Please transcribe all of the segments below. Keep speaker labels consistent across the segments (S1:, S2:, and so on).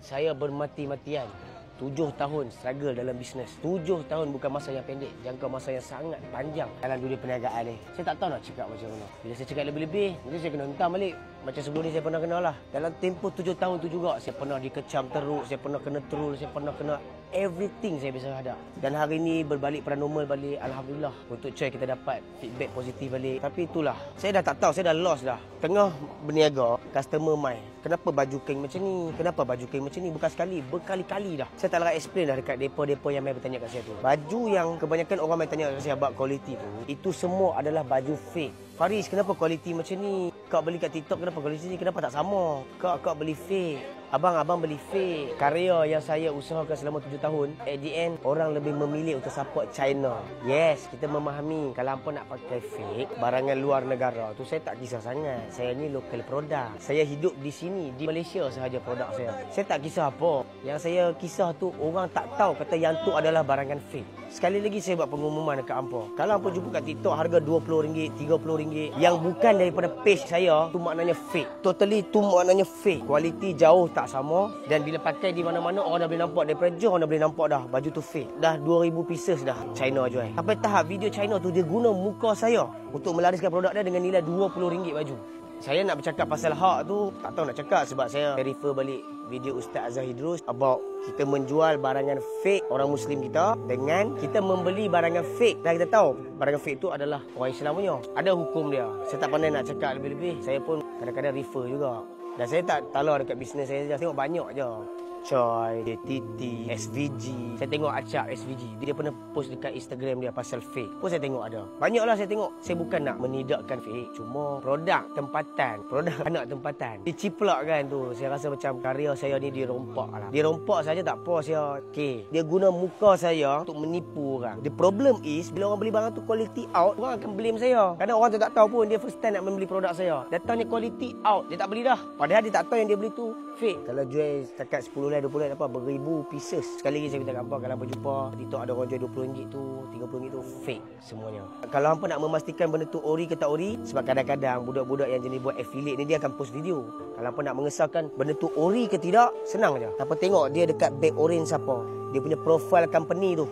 S1: Saya bermati-matian 7 tahun struggle dalam bisnes. 7 tahun bukan masa yang pendek, jangka masa yang sangat panjang dalam dunia perniagaan ni. Saya tak tahu nak cakap macam mana. Bila saya cakap lebih-lebih, nanti saya kena hentam balik. Macam sebelum ni saya pernah kena lah. Dalam tempoh 7 tahun tu juga, saya pernah dikecam teruk, saya pernah kena troll, saya pernah kena everything saya bisa hadap. Dan hari ni berbalik pada normal balik, alhamdulillah. Untuk Choy kita dapat feedback positif balik. Tapi itulah, saya dah tak tahu, saya dah lost dah. Tengah berniaga, customer mai, kenapa baju keng macam ni? Kenapa baju keng macam ni? Bukan sekali, berkali-kali dah. Saya tak larat explain dah dekat depo-depo yang mai bertanya kat saya tu. Baju yang kebanyakan orang mai tanya kat saya about quality tu, itu semua adalah baju fake. Faris, kenapa kualiti macam ni? Kau beli kat TikTok, kenapa kualiti ni? Kenapa tak sama? Kau beli fake. Abang beli fake. Karya yang saya usahakan selama 7 tahun, at the end, orang lebih memilih untuk support China. Yes, kita memahami. Kalau hampa nak pakai fake, barangan luar negara tu saya tak kisah sangat. Saya ni local produk. Saya hidup di sini, di Malaysia sahaja produk saya. Saya tak kisah apa. Yang saya kisah tu, orang tak tahu kata yang tu adalah barangan fake. Sekali lagi saya buat pengumuman dekat hampa. Kalau hampa jumpa kat TikTok harga RM20, RM30 yang bukan daripada page saya, tu maknanya fake. Totally tu maknanya fake. Kualiti jauh tak sama, dan bila pakai di mana-mana orang dah boleh nampak, daripada jauh orang dah boleh nampak dah baju tu fake. Dah 2000 pieces dah China jual. Sampai tahap video China tu dia guna muka saya untuk melariskan produk dia dengan nilai RM20 baju. Saya nak bercakap pasal hak tu, tak tahu nak cakap sebab saya refer balik video Ustaz Zahidrus about kita menjual barangan fake orang Muslim kita dengan kita membeli barangan fake. Dan kita tahu barangan fake tu adalah orang Islam punya. Ada hukum dia. Saya tak pandai nak cakap lebih-lebih. Saya pun kadang-kadang refer juga. Dan saya tak talar dekat bisnes saya je. Tengok banyak je. Choy, DTT, SVG. Saya tengok Acap SVG. Dia pernah post dekat Instagram dia pasal fake. Pun saya tengok ada. Banyaklah saya tengok. Saya bukan nak menidakkan fake. Cuma produk tempatan. Produk anak tempatan. Diciplak kan tu. Saya rasa macam karya saya ni dirompak lah. Dirompak saja tak apa saya. Okay. Dia guna muka saya untuk menipu orang. The problem is, bila orang beli barang tu quality out, orang akan blame saya. Kadang orang tu tak tahu pun dia first time nak membeli produk saya. Datangnya quality out. Dia tak beli dah. Padahal dia tak tahu yang dia beli tu fake. Kalau jual setakat 10 20 apa, beribu pieces. Sekali lagi saya minta gambar, kalau hampa jumpa TikTok ada orang jual RM20 tu, RM30 tu fake semuanya. Kalau hampa nak memastikan benda tu ori ke tak ori, sebab kadang-kadang budak-budak yang jenis buat affiliate ni dia akan post video. Kalau hampa nak mengesahkan benda tu ori ke tidak, senang aja. Hampa tengok dia dekat back orange siapa. Dia punya profile company tu,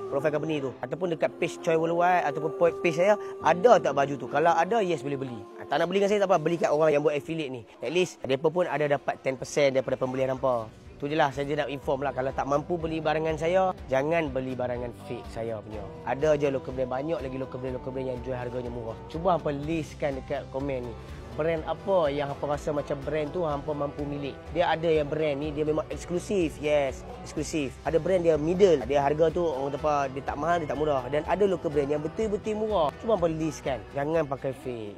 S1: ataupun dekat page Choy Worldwide ataupun page saya, ada tak baju tu? Kalau ada, yes boleh beli. Tak nak beli dengan saya tak apa, beli kat orang yang buat affiliate ni. At least depa pun ada dapat 10% daripada pembelian hampa. Tu je lah, saya je nak inform lah. Kalau tak mampu beli barangan saya, jangan beli barangan fake saya punya. Ada je local brand, banyak lagi local brand yang jual harganya murah. Cuba hampa listkan dekat komen ni. Brand apa yang hampa rasa macam brand tu hampa mampu milik. Dia ada yang brand ni dia memang eksklusif. Yes, eksklusif. Ada brand dia middle. Dia harga tu orang kata dia tak mahal, dia tak murah. Dan ada local brand yang betul-betul murah. Cuba hampa listkan. Jangan pakai fake.